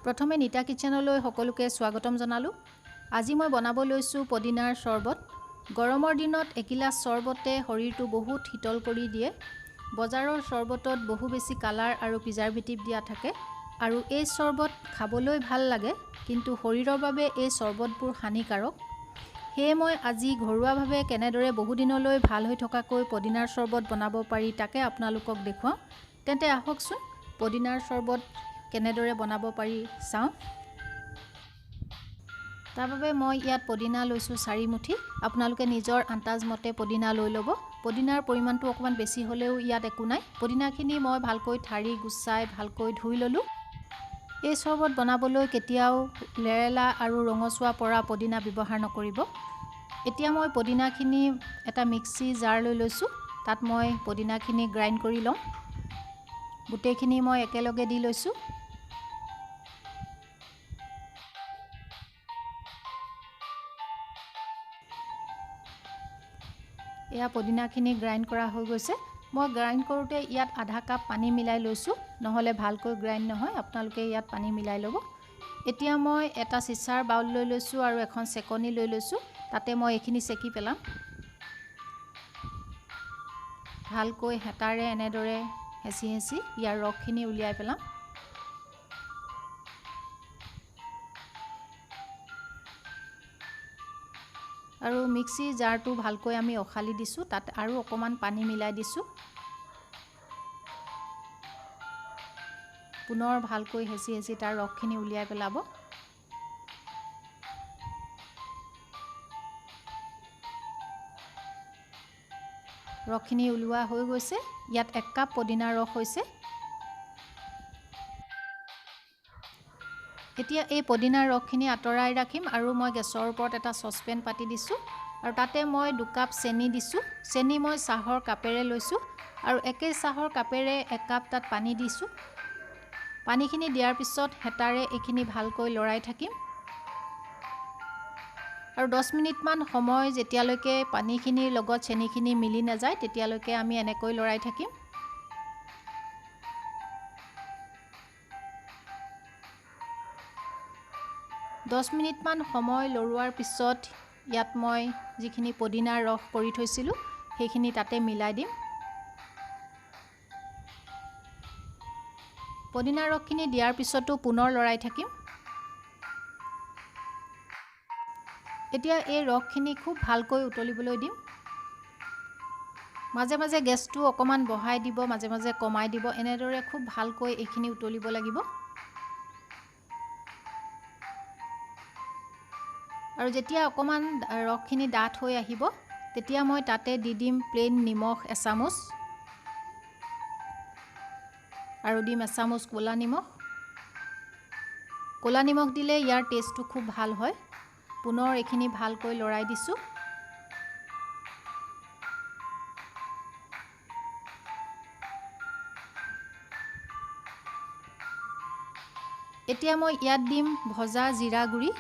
প্ৰথমে নিতা কিচেনলৈ সকলোকে স্বাগতম জনালো। আজি মই বনাব লৈছো পদিনাৰ চৰবত। গৰমৰ দিনত এগিলাস চৰবতে শৰীৰটো বহুত শীতল কৰি দিয়ে। বজাৰৰ চৰবতত বহু বেছি কালাৰ আৰু প্ৰিজাৰভেটিভ দিয়া থাকে আৰু এই চৰবত খাবলৈ ভাল লাগে, কিন্তু শৰীৰৰ বাবে এই চৰবতবোৰ হানিকাৰক। সেয়ে মই আজি ঘৰুৱাভাৱে কেনেদৰে বহুদিনলৈ ভাল হৈ থকাকৈ পদিনাৰ চৰবত বনাব পাৰি তাকে আপোনালোকক দেখুৱাম। তেন্তে আহকচোন পদিনাৰ চৰবত কেনেদৰে বনাব পাৰি চাওঁ। তাৰ বাবে মই ইয়াত পদিনা লৈছো 4 মুঠি। আপোনালোকে নিজৰ আন্দাজ মতে পদিনা লৈ ল'ব। পদিনাৰ পৰিমাণটো অকমান বেছি হ'লেও ইয়াত একো নাই। পদিনাখিনি মই ভালকৈ ঠাৰি গুচাই ভালকৈ ধুই ল'লো। এই চৰবত বনাবলৈ কেতিয়াও লেৰেলা আৰু ৰঙচুৱা পৰা পদিনা ব্যৱহাৰ নকৰিব। এতিয়া মই পদিনাখিনি এটা মিক্সি জাৰ লৈ লৈছো। তাত মই পদিনাখিনি গ্ৰাইণ্ড কৰি লম। গোটেইখিনি মই একেলগে দি লৈছো। এয়া পদিনাখিনি গ্ৰাইণ্ড কৰা হৈ গৈছে। মই গ্ৰাইণ্ড কৰোঁতে ইয়াত আধা কাপ পানী মিলাই লৈছো, নহলে ভালকৈ গ্ৰাইণ্ড নহয়। আপোনালোকে ইয়াত পানী মিলাই ল'ব। এতিয়া মই এটা চিচাৰ বাউল লৈ লৈছো আৰু এখন চেকনি লৈ লৈছো। তাতে মই এইখিনি চেকি পেলাম। ভালকৈ হেতাৰে এনেদৰে হেঁচি হেঁচি ইয়াৰ ৰসখিনি উলিয়াই পেলাম। আৰু মিক্সি জাৰটো ভালকৈ আমি অখালি দিছো। তাত আৰু অকমান পানী মিলাই দিছো। পুনৰ ভালকৈ হেঁচি হেঁচি তাৰ ৰসখিনি উলিয়াই পেলাব। ৰসখিনি উলিওৱা হৈ গৈছে। ইয়াত 1 কাপ পদিনাৰ ৰস হৈছে। এতিয়া এই পদিনাৰ ৰসখিনি আঁতৰাই ৰাখিম আৰু মই গেছৰ ওপৰত এটা চচপেন পাতি দিছো আৰু তাতে মই 2 কাপ চেনি দিছো। চেনি মই চাহৰ কাপেৰে লৈছো আৰু একে চাহৰ কাপেৰে 1 কাপ তাত পানী দিছো। পানীখিনি দিয়াৰ পিছত হেতাৰে এইখিনি ভালকৈ লৰাই থাকিম আৰু 10 মিনিটমান সময় যেতিয়ালৈকে পানীখিনিৰ লগত চেনিখিনি মিলি নাযায় তেতিয়ালৈকে আমি এনেকৈ লৰাই থাকিম। দহ মিনিটমান সময় লৰোৱাৰ পিছত ইয়াত মই যিখিনি পদিনাৰ ৰস কৰি থৈছিলো সেইখিনি তাতে মিলাই দিম। পদিনাৰ ৰসখিনি দিয়াৰ পিছতো পুনৰ লৰাই থাকিম। এতিয়া এই ৰসখিনি খুব ভালকৈ উতলিবলৈ দিম। মাজে মাজে গেছটো অকমান বঢ়াই দিব, মাজে মাজে কমাই দিব। এনেদৰে খুব ভালকৈ এইখিনি উতলিব লাগিব। আৰু যেতিয়া অকমান ৰসখিনি ডাঠ হৈ আহিব তেতিয়া মই তাতে দি দিম প্লেন নিমখ এচামুচ আৰু দিম এচামুচ ক'লা নিমখ। ক'লা নিমখ দিলে ইয়াৰ টেষ্টটো খুব ভাল হয়। পুনৰ এইখিনি ভালকৈ লৰাই দিছো। এতিয়া মই ইয়াত দিম ভজা জিৰা গুড়ি।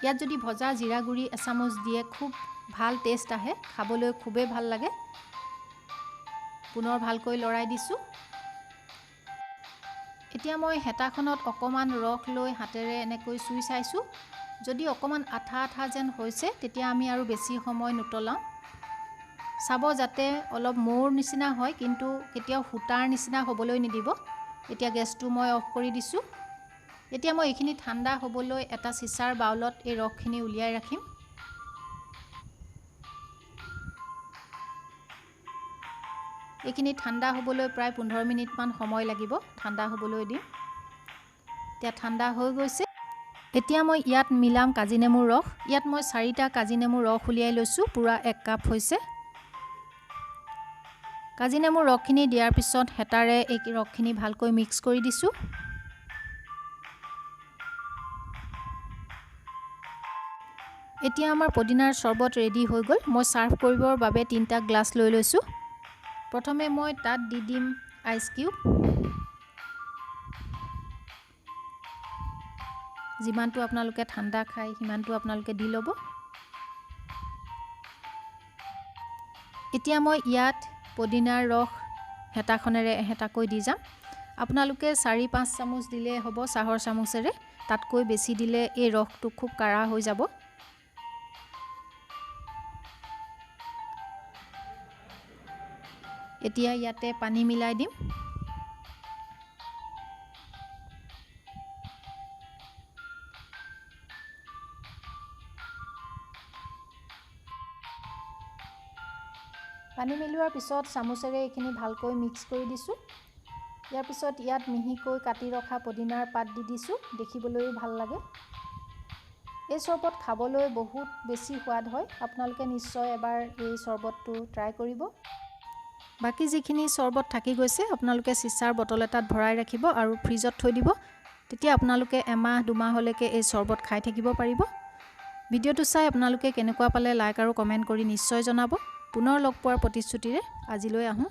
ইয়াত যদি ভজা জিৰা গুড়ি এচামুচ দিয়ে খুব ভাল টেষ্ট আহে, খাবলৈ খুবেই ভাল লাগে। পুনৰ ভালকৈ লৰাই দিছো। এতিয়া মই হেতাখনত অকমান ৰস লৈ হাতেৰে এনেকৈ চুই চাইছো। যদি অকমান আঠা আঠা যেন হৈছে তেতিয়া আমি আৰু বেছি সময় নুতলাম। চাব যাতে অলপ মৌৰ নিচিনা হয়, কিন্তু কেতিয়াও ফুটাৰ নিচিনা হ'বলৈ নিদিব। এতিয়া গেছটো মই অফ কৰি দিছো। এতিয়া মই এইখিনি ঠাণ্ডা হ'বলৈ এটা চিচাৰ বাউলত এই ৰসখিনি উলিয়াই ৰাখিম। এইখিনি ঠাণ্ডা হ'বলৈ প্ৰায় 15 মিনিটমান সময় লাগিব। ঠাণ্ডা হ'বলৈ দিম। এতিয়া ঠাণ্ডা হৈ গৈছে। এতিয়া মই ইয়াত মিলাম কাজি নেমুৰ ৰস। ইয়াত মই 4টা কাজি নেমুৰ ৰস উলিয়াই লৈছো। পুৰা 1 কাপ হৈছে। কাজি নেমুৰ ৰসখিনি দিয়াৰ পিছত হেতাৰে এই ৰসখিনি ভালকৈ মিক্স কৰি দিছো। এতিয়া আমাৰ পদিনাৰ চৰবত ৰেডি হৈ গ'ল। মই সাৰ্ভ কৰিবৰ বাবে 3টা গ্লাছ লৈ লৈছো। প্ৰথমে মই তাত দি দিম আইচ কিউব। যিমানটো আপোনালোকে ঠাণ্ডা খায় সিমানটো আপোনালোকে দি ল'ব। এতিয়া মই ইয়াত পদিনাৰ ৰস হেতাখনেৰে হেতাকৈ দি যাম। আপোনালোকে 4-5 চামুচ দিলে হ'ব চাহৰ চামুচেৰে, তাতকৈ বেছি দিলে এই ৰসটো খুব কাঢ়া হৈ যাব। এতিয়া ইয়াতে পানী মিলাই দিম। পানী মিলোৱাৰ পিছত চামুচেৰে এইখিনি ভালকৈ মিক্স কৰি দিছোঁ। ইয়াৰ পিছত ইয়াত মিহিকৈ কাটি ৰখা পদিনাৰ পাত দি দিছোঁ, দেখিবলৈও ভাল লাগে। এই চৰবত খাবলৈ বহুত বেছি সোৱাদ হয়, আপোনালোকে নিশ্চয় এবাৰ এই চৰবতটো ট্ৰাই কৰিব। বাকী যিখিনি চৰবত থাকি গৈছে আপোনালোকে চিচাৰ বটল এটাত ভৰাই ৰাখিব আৰু ফ্ৰিজত থৈ দিব, তেতিয়া আপোনালোকে এমাহ 2 মাহলৈকে এই চৰবত খাই থাকিব পাৰিব। ভিডিঅ'টো চাই আপোনালোকে কেনেকুৱা পালে লাইক আৰু কমেণ্ট কৰি নিশ্চয় জনাব। পুনৰ লগ পোৱাৰ প্ৰতিশ্ৰুতিৰে আজিলৈ আহোঁ।